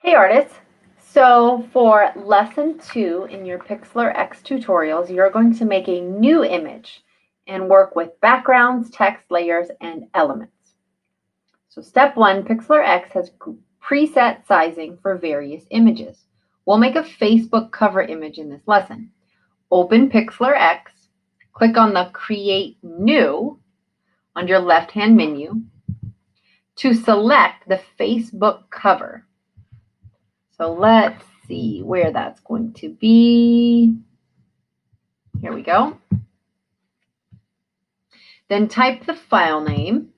Hey artists! So for lesson 2 in your PIXLR X tutorials, you're going to make a new image and work with backgrounds, text, layers, and elements. So step 1, PIXLR X has preset sizing for various images. We'll make a Facebook cover image in this lesson. Open PIXLR X, click on the Create New on your left-hand menu to select the Facebook cover. So let's see where that's going to be. Here we go. Then type the file name.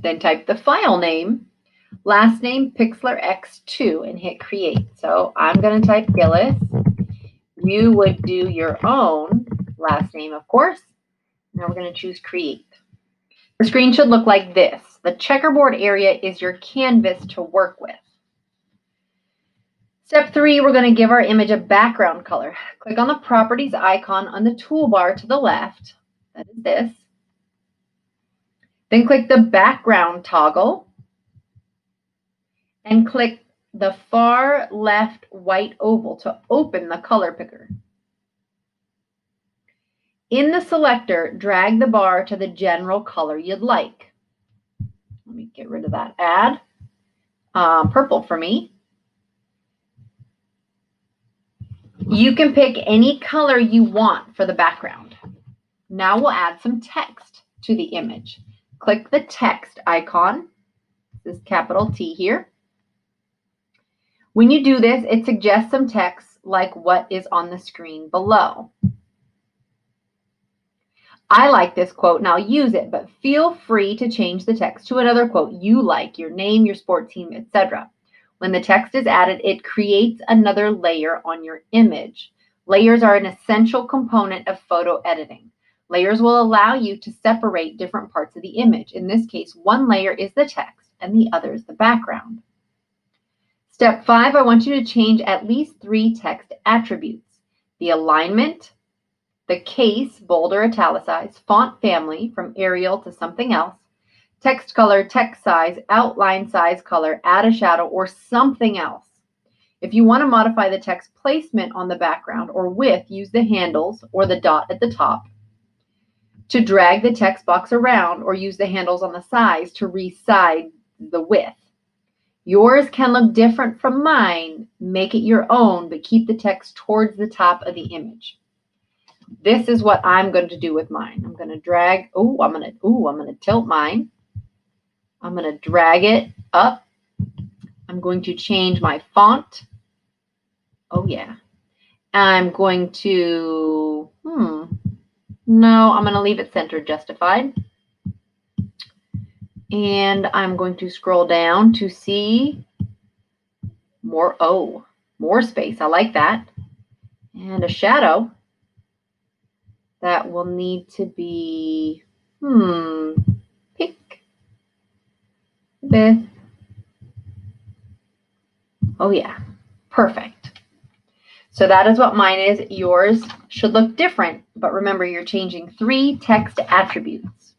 Then type the file name, last name PIXLR X2, and hit create. So I'm going to type Gillis. You would do your own last name, of course. Now we're going to choose create. The screen should look like this. The checkerboard area is your canvas to work with. Step 3, we're going to give our image a background color. Click on the properties icon on the toolbar to the left. That is this. Then click the background toggle and click the far left white oval to open the color picker. In the selector, drag the bar to the general color you'd like. Let me get rid of that add. Purple for me. You can pick any color you want for the background. Now we'll add some text to the image. Click the text icon. This is capital T here. When you do this, it suggests some text like what is on the screen below. I like this quote and I'll use it, but feel free to change the text to another quote you like, your name, your sport team, etc. When the text is added, it creates another layer on your image. Layers are an essential component of photo editing. Layers will allow you to separate different parts of the image. In this case, one layer is the text and the other is the background. Step 5, I want you to change at least 3 text attributes: the alignment, the case, bold or italicized, font family from Arial to something else, text color, text size, outline size, color, add a shadow, or something else. If you want to modify the text placement on the background or width, use the handles or the dot at the top to drag the text box around, or use the handles on the sides to resize the width. Yours can look different from mine. Make it your own, but keep the text towards the top of the image. This is what I'm going to do with mine. I'm going to drag, I'm going to tilt mine. I'm going to drag it up. I'm going to change my font. Oh yeah. I'm going to, no, I'm going to leave it centered justified. And I'm going to scroll down to see more, more space. I like that. And a shadow that will need to be, pick with, oh yeah, perfect. So that is what mine is. Yours should look different, but remember you're changing 3 text attributes.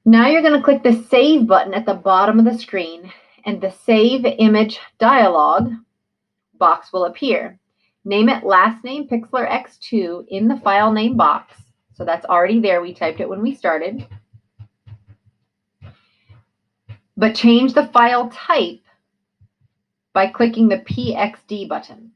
Now you're going to click the Save button at the bottom of the screen, and the Save Image dialog box will appear. Name it last name PIXLR X2 in the file name box. So that's already there. We typed it when we started. But change the file type by clicking the PXD button.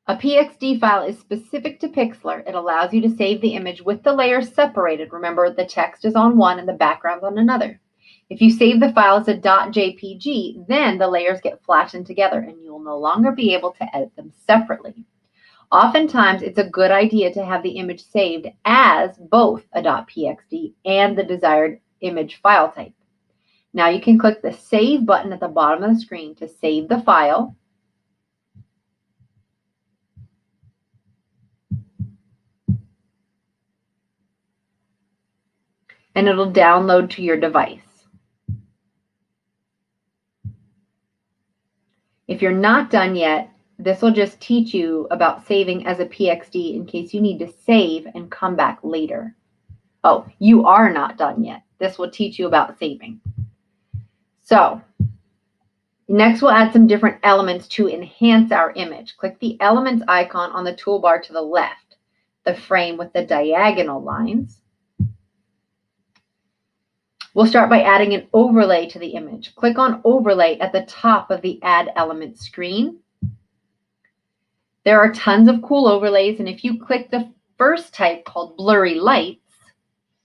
A PXD file is specific to PIXLR. It allows you to save the image with the layers separated. Remember, the text is on one and the background's on another. If you save the file as a .jpg, then the layers get flattened together and you'll no longer be able to edit them separately. Oftentimes, it's a good idea to have the image saved as both a .pxd and the desired image file type. Now you can click the Save button at the bottom of the screen to save the file. And it'll download to your device. If you're not done yet, this will just teach you about saving as a PXD in case you need to save and come back later. Oh, you are not done yet. This will teach you about saving. So next we'll add some different elements to enhance our image. Click the elements icon on the toolbar to the left, the frame with the diagonal lines. We'll start by adding an overlay to the image. Click on overlay at the top of the add element screen. There are tons of cool overlays, and if you click the first type called blurry lights,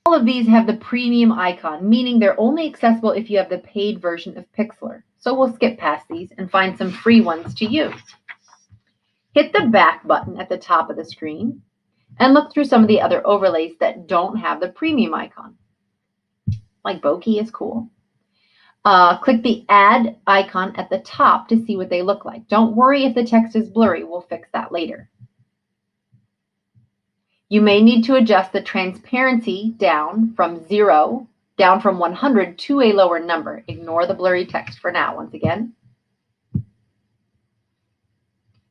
all of these have the premium icon, meaning they're only accessible if you have the paid version of PIXLR. So we'll skip past these and find some free ones to use. Hit the back button at the top of the screen and look through some of the other overlays that don't have the premium icon. Like bokeh is cool. Click the add icon at the top to see what they look like. Don't worry if the text is blurry. We'll fix that later. You may need to adjust the transparency down from 100 to a lower number. Ignore the blurry text for now, once again.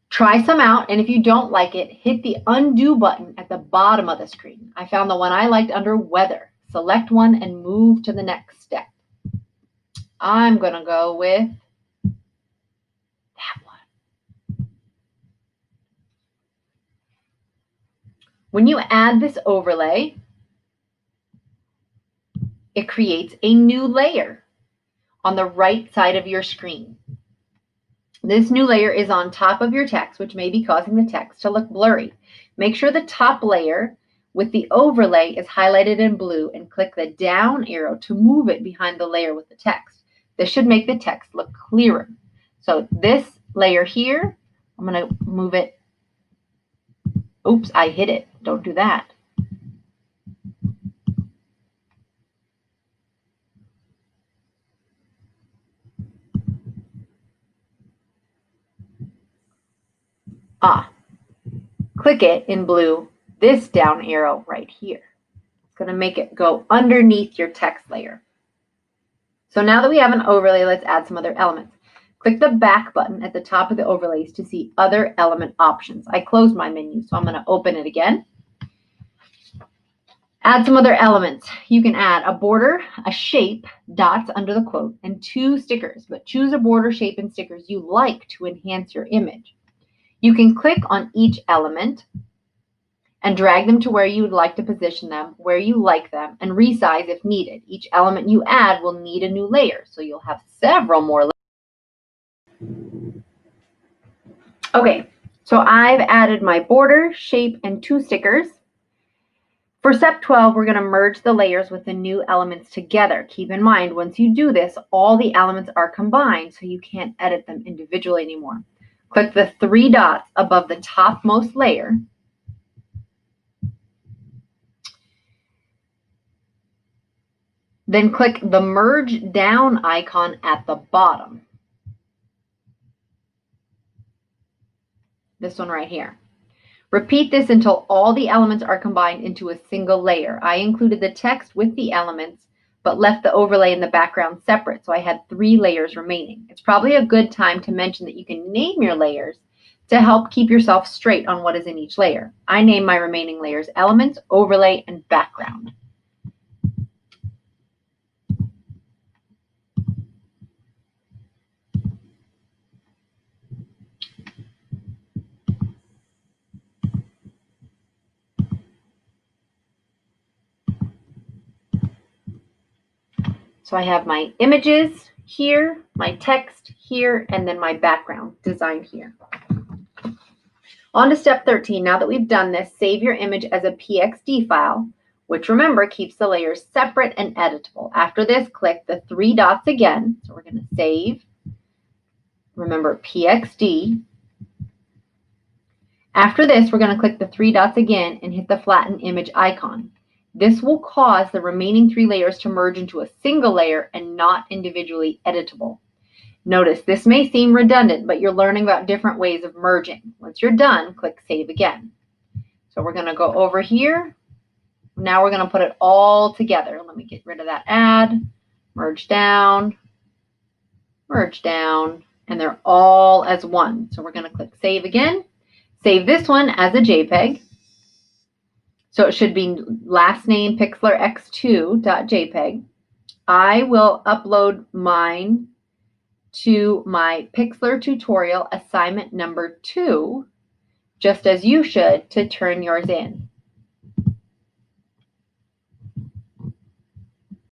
Try some out, and if you don't like it, hit the undo button at the bottom of the screen. I found the one I liked under weather. Select one and move to the next step. I'm going to go with that one. When you add this overlay, it creates a new layer on the right side of your screen. This new layer is on top of your text, which may be causing the text to look blurry. Make sure the top layer with the overlay is highlighted in blue and click the down arrow to move it behind the layer with the text. This should make the text look clearer. So this layer here, I'm going to move it. Oops, I hit it. Don't do that. Click it in blue, this down arrow right here. It's going to make it go underneath your text layer. So now that we have an overlay, let's add some other elements. Click the back button at the top of the overlays to see other element options. I closed my menu, so I'm going to open it again. Add some other elements. You can add a border, a shape, dots under the quote, and 2 stickers, but choose a border, shape, and stickers you like to enhance your image. You can click on each element and drag them to where you would like to position them, where you like them, and resize if needed. Each element you add will need a new layer, so you'll have several more layers. Okay, so I've added my border, shape, and 2 stickers. For step 12, we're going to merge the layers with the new elements together. Keep in mind, once you do this, all the elements are combined, so you can't edit them individually anymore. Click the 3 dots above the topmost layer. Then click the merge down icon at the bottom. This one right here. Repeat this until all the elements are combined into a single layer. I included the text with the elements, but left the overlay in the background separate, so I had 3 layers remaining. It's probably a good time to mention that you can name your layers to help keep yourself straight on what is in each layer. I name my remaining layers elements, overlay, and background. So I have my images here, my text here, and then my background designed here. On to step 13. Now that we've done this, save your image as a PXD file, which remember keeps the layers separate and editable. After this, click the 3 dots again. So we're going to save, remember, PXD. After this, we're going to click the 3 dots again and hit the flatten image icon. This will cause the remaining 3 layers to merge into a single layer and not individually editable. Notice this may seem redundant, but you're learning about different ways of merging. Once you're done, click Save again. So we're going to go over here. Now we're going to put it all together. Let me get rid of that add, merge down, and they're all as one. So we're going to click Save again. Save this one as a JPEG. So it should be last name PIXLR X2.jpg. I will upload mine to my PIXLR tutorial assignment number 2, just as you should, to turn yours in.